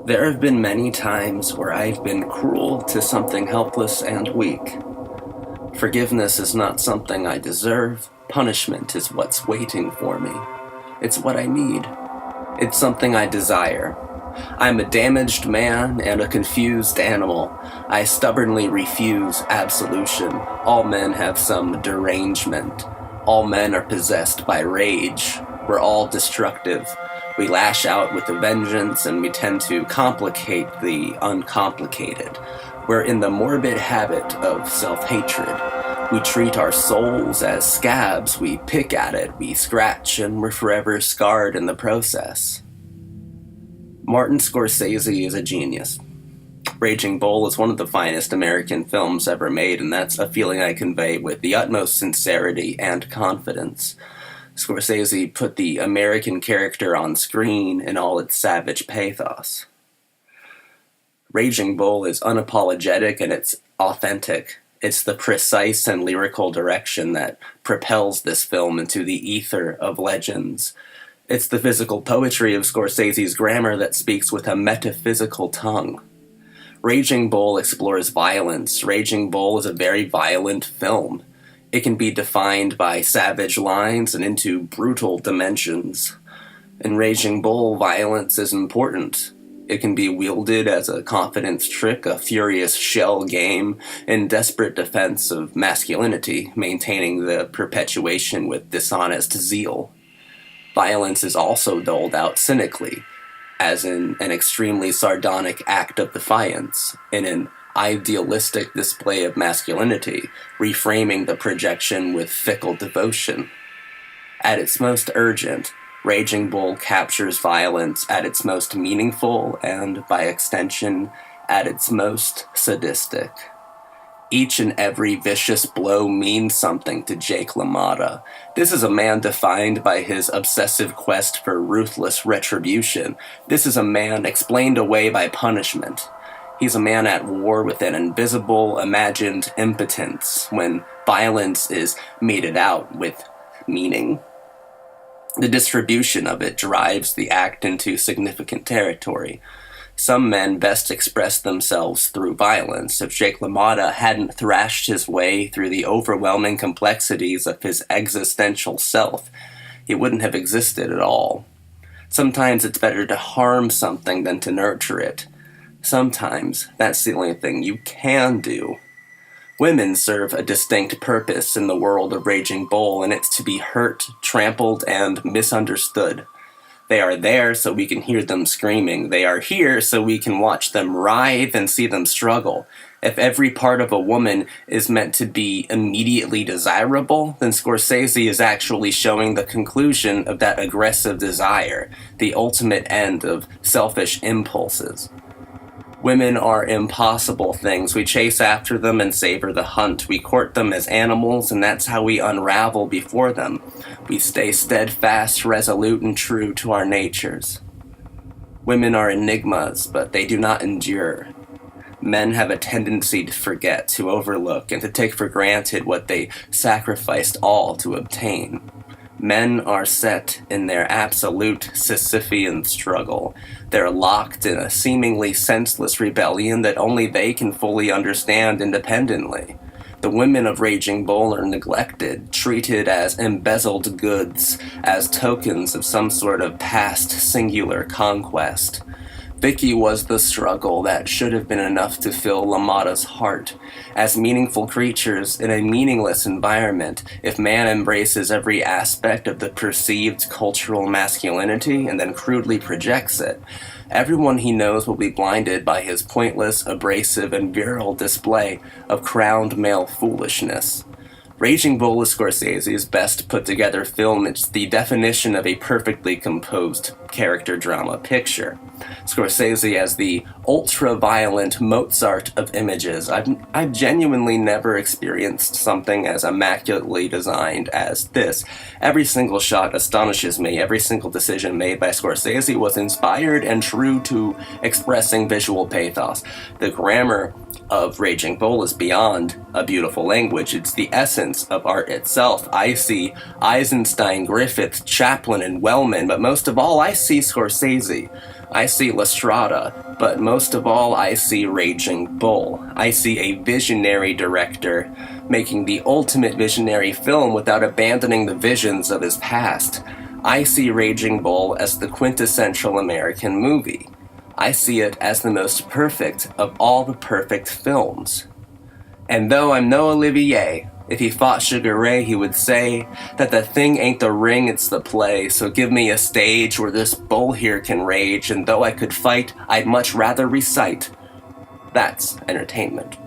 There have been many times where I've been cruel to something helpless and weak. Forgiveness is not something I deserve. Punishment is what's waiting for me. It's what I need. It's something I desire. I'm a damaged man and a confused animal. I stubbornly refuse absolution. All men have some derangement. All men are possessed by rage. We're all destructive. We lash out with a vengeance and we tend to complicate the uncomplicated. We're in the morbid habit of self-hatred. We treat our souls as scabs. We pick at it, we scratch, and we're forever scarred in the process. Martin Scorsese is a genius. Raging Bull is one of the finest American films ever made, and that's a feeling I convey with the utmost sincerity and confidence. Scorsese put the American character on screen in all its savage pathos. Raging Bull is unapologetic and it's authentic. It's the precise and lyrical direction that propels this film into the ether of legends. It's the physical poetry of Scorsese's grammar that speaks with a metaphysical tongue. Raging Bull explores violence. Raging Bull is a very violent film. It can be defined by savage lines and into brutal dimensions. In Raging Bull, violence is important. It can be wielded as a confidence trick, a furious shell game, in desperate defense of masculinity, maintaining the perpetuation with dishonest zeal. Violence is also doled out cynically, as in an extremely sardonic act of defiance, in an idealistic display of masculinity, reframing the projection with fickle devotion. At its most urgent, Raging Bull captures violence at its most meaningful and, by extension, at its most sadistic. Each and every vicious blow means something to Jake LaMotta. This is a man defined by his obsessive quest for ruthless retribution. This is a man explained away by punishment. He's a man at war with an invisible, imagined impotence when violence is meted out with meaning. The distribution of it drives the act into significant territory. Some men best express themselves through violence. If Jake LaMotta hadn't thrashed his way through the overwhelming complexities of his existential self, he wouldn't have existed at all. Sometimes it's better to harm something than to nurture it. Sometimes that's the only thing you can do. Women serve a distinct purpose in the world of Raging Bull, and it's to be hurt, trampled, and misunderstood. They are there so we can hear them screaming. They are here so we can watch them writhe and see them struggle. If every part of a woman is meant to be immediately desirable, then Scorsese is actually showing the conclusion of that aggressive desire, the ultimate end of selfish impulses. Women are impossible things. We chase after them and savor the hunt. We court them as animals, and that's how we unravel before them. We stay steadfast, resolute, and true to our natures. Women are enigmas, but they do not endure. Men have a tendency to forget, to overlook, and to take for granted what they sacrificed all to obtain. Men are set in their absolute Sisyphean struggle. They're locked in a seemingly senseless rebellion that only they can fully understand independently. The women of Raging Bull are neglected, treated as embezzled goods, as tokens of some sort of past singular conquest. Vicky was the struggle that should have been enough to fill LaMotta's heart. As meaningful creatures in a meaningless environment, if man embraces every aspect of the perceived cultural masculinity and then crudely projects it, everyone he knows will be blinded by his pointless, abrasive, and virile display of crowned male foolishness. Raging Bull is Scorsese's best put-together film. It's the definition of a perfectly composed character drama picture. Scorsese as the ultra-violent Mozart of images. I've genuinely never experienced something as immaculately designed as this. Every single shot astonishes me. Every single decision made by Scorsese was inspired and true to expressing visual pathos. The grammar of Raging Bull is beyond a beautiful language. It's the essence significance of art itself. I see Eisenstein, Griffith, Chaplin, and Wellman, but most of all, I see Scorsese. I see La Strada, but most of all, I see Raging Bull. I see a visionary director making the ultimate visionary film without abandoning the visions of his past. I see Raging Bull as the quintessential American movie. I see it as the most perfect of all the perfect films. And though I'm no Olivier, if he fought Sugar Ray, he would say that the thing ain't the ring, it's the play. So give me a stage where this bull here can rage, and though I could fight, I'd much rather recite. That's entertainment.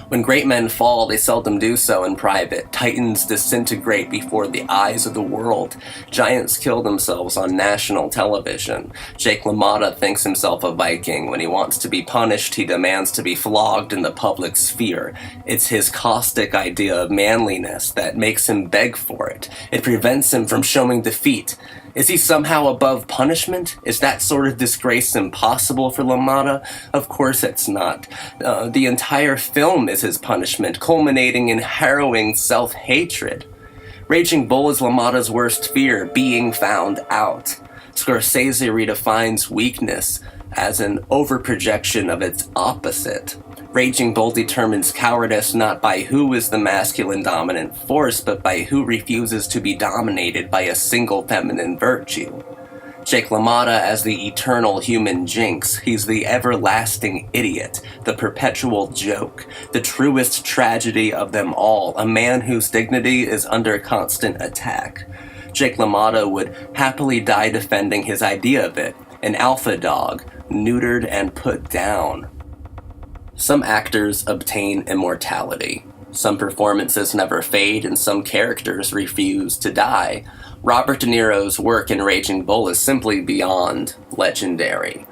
When great men fall, they seldom do so in private. Titans disintegrate before the eyes of the world. Giants kill themselves on national television. Jake LaMotta thinks himself a Viking. When he wants to be punished, he demands to be flogged in the public sphere. It's his caustic idea of manliness that makes him beg for it. It prevents him from showing defeat. Is he somehow above punishment? Is that sort of disgrace impossible for LaMotta? Of course it's not. The entire film is his punishment, culminating in harrowing self-hatred. Raging Bull is LaMotta's worst fear, being found out. Scorsese redefines weakness as an overprojection of its opposite. Raging Bull determines cowardice not by who is the masculine dominant force, but by who refuses to be dominated by a single feminine virtue. Jake LaMotta as the eternal human jinx. He's the everlasting idiot, the perpetual joke, the truest tragedy of them all, a man whose dignity is under constant attack. Jake LaMotta would happily die defending his idea of it, an alpha dog, neutered and put down. Some actors obtain immortality. Some performances never fade, and some characters refuse to die. Robert De Niro's work in Raging Bull is simply beyond legendary.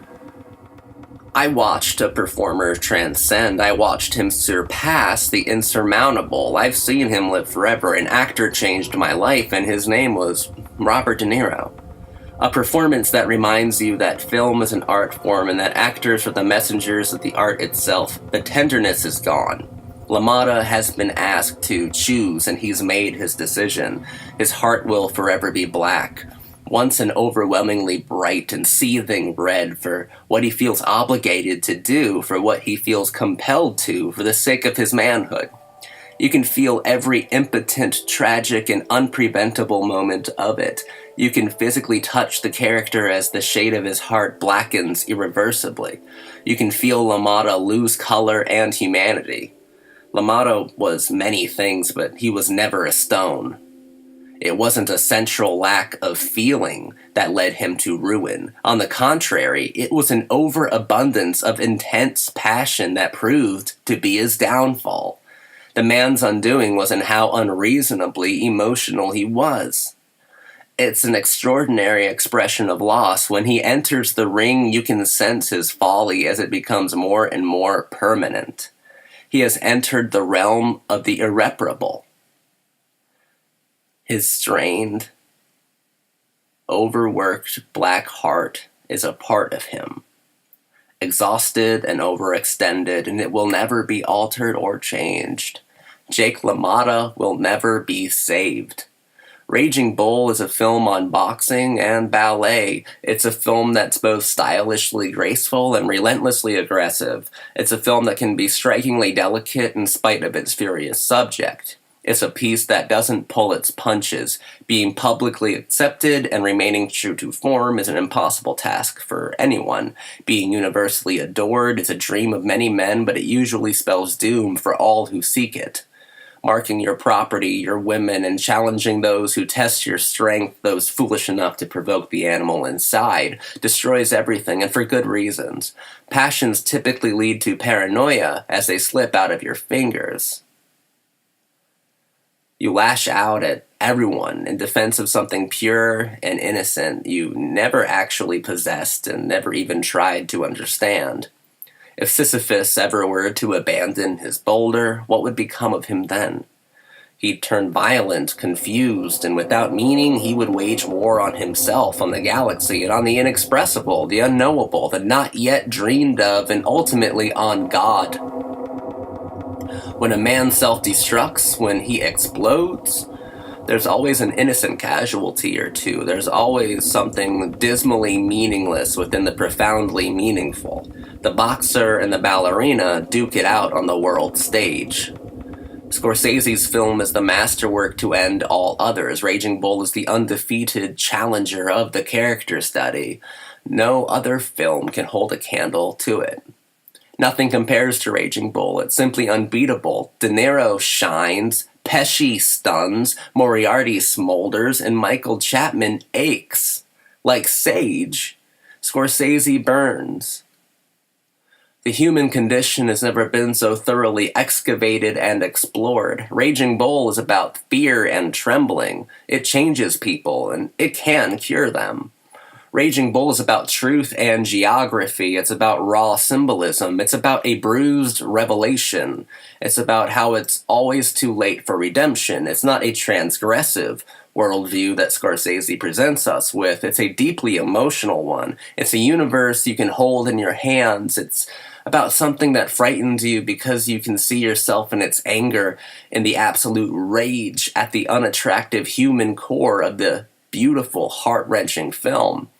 I watched a performer transcend. I watched him surpass the insurmountable. I've seen him live forever. An actor changed my life, and his name was Robert De Niro. A performance that reminds you that film is an art form and that actors are the messengers of the art itself. The tenderness is gone. LaMotta has been asked to choose, and he's made his decision. His heart will forever be black, once an overwhelmingly bright and seething red for what he feels obligated to do, for what he feels compelled to, for the sake of his manhood. You can feel every impotent, tragic, and unpreventable moment of it. You can physically touch the character as the shade of his heart blackens irreversibly. You can feel LaMotta lose color and humanity. LaMotta was many things, but he was never a stone. It wasn't a central lack of feeling that led him to ruin. On the contrary, it was an overabundance of intense passion that proved to be his downfall. The man's undoing was in how unreasonably emotional he was. It's an extraordinary expression of loss. When he enters the ring, you can sense his folly as it becomes more and more permanent. He has entered the realm of the irreparable. His strained, overworked black heart is a part of him. Exhausted and overextended, and it will never be altered or changed. Jake LaMotta will never be saved. Raging Bull is a film on boxing and ballet. It's a film that's both stylishly graceful and relentlessly aggressive. It's a film that can be strikingly delicate in spite of its furious subject. It's a piece that doesn't pull its punches. Being publicly accepted and remaining true to form is an impossible task for anyone. Being universally adored is a dream of many men, but it usually spells doom for all who seek it. Marking your property, your women, and challenging those who test your strength, those foolish enough to provoke the animal inside, destroys everything, and for good reasons. Passions typically lead to paranoia as they slip out of your fingers. You lash out at everyone in defense of something pure and innocent you never actually possessed and never even tried to understand. If Sisyphus ever were to abandon his boulder, what would become of him then? He'd turn violent, confused, and without meaning he would wage war on himself, on the galaxy, and on the inexpressible, the unknowable, the not yet dreamed of, and ultimately on God. When a man self-destructs, when he explodes, there's always an innocent casualty or two. There's always something dismally meaningless within the profoundly meaningful. The boxer and the ballerina duke it out on the world stage. Scorsese's film is the masterwork to end all others. Raging Bull is the undefeated challenger of the character study. No other film can hold a candle to it. Nothing compares to Raging Bull. It's simply unbeatable. De Niro shines, Pesci stuns, Moriarty smolders, and Michael Chapman aches. Like sage, Scorsese burns. The human condition has never been so thoroughly excavated and explored. Raging Bull is about fear and trembling. It changes people, and it can cure them. Raging Bull is about truth and geography. It's about raw symbolism. It's about a bruised revelation. It's about how it's always too late for redemption. It's not a transgressive worldview that Scorsese presents us with. It's a deeply emotional one. It's a universe you can hold in your hands. It's about something that frightens you because you can see yourself in its anger, in the absolute rage at the unattractive human core of the beautiful, heart-wrenching film.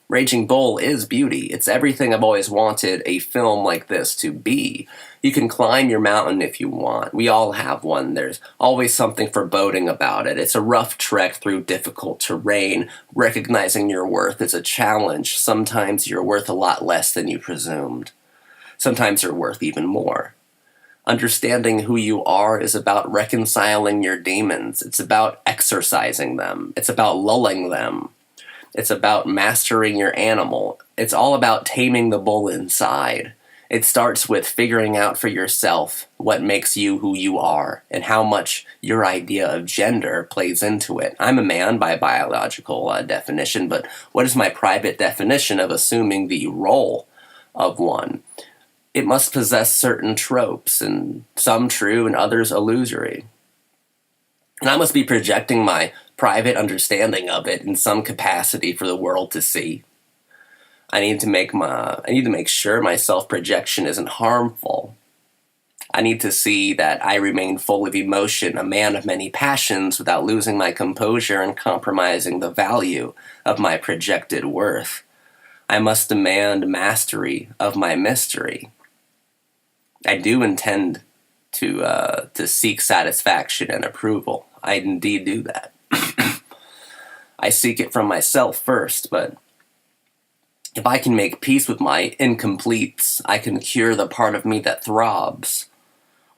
Raging Bull is beauty. It's everything I've always wanted a film like this to be. You can climb your mountain if you want. We all have one. There's always something foreboding about it. It's a rough trek through difficult terrain. Recognizing your worth is a challenge. Sometimes you're worth a lot less than you presumed. Sometimes you're worth even more. Understanding who you are is about reconciling your demons. It's about exorcising them. It's about lulling them. It's about mastering your animal. It's all about taming the bull inside. It starts with figuring out for yourself what makes you who you are and how much your idea of gender plays into it. I'm a man by biological definition, but what is my private definition of assuming the role of one? It must possess certain tropes, and some true and others illusory. And I must be projecting my private understanding of it in some capacity for the world to see. I need to make sure my self-projection isn't harmful. I need to see that I remain full of emotion, a man of many passions, without losing my composure and compromising the value of my projected worth. I must demand mastery of my mystery. I do intend to seek satisfaction and approval. I indeed do that. I seek it from myself first, but if I can make peace with my incompletes, I can cure the part of me that throbs.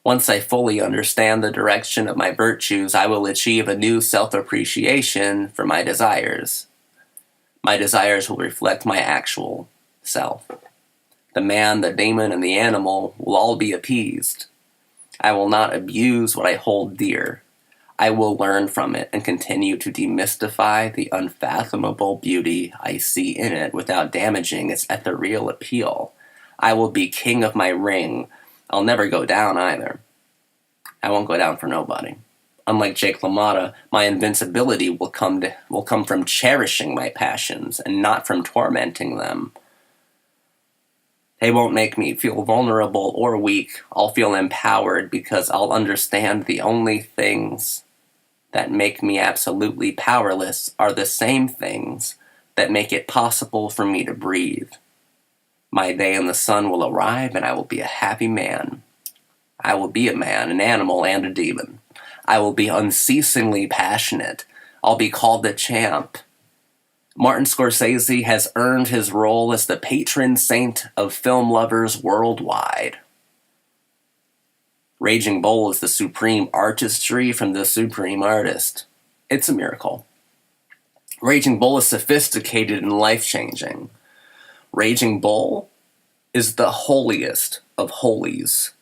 Once I fully understand the direction of my virtues, I will achieve a new self-appreciation for my desires. My desires will reflect my actual self. The man, the demon, and the animal will all be appeased. I will not abuse what I hold dear. I will learn from it and continue to demystify the unfathomable beauty I see in it without damaging its ethereal appeal. I will be king of my ring. I'll never go down either. I won't go down for nobody. Unlike Jake LaMotta, my invincibility will come from cherishing my passions and not from tormenting them. They won't make me feel vulnerable or weak. I'll feel empowered because I'll understand the only things that make me absolutely powerless are the same things that make it possible for me to breathe. My day in the sun will arrive and I will be a happy man. I will be a man, an animal, and a demon. I will be unceasingly passionate. I'll be called the champ. Martin Scorsese has earned his role as the patron saint of film lovers worldwide. Raging Bull is the supreme artistry from the supreme artist. It's a miracle. Raging Bull is sophisticated and life-changing. Raging Bull is the holiest of holies.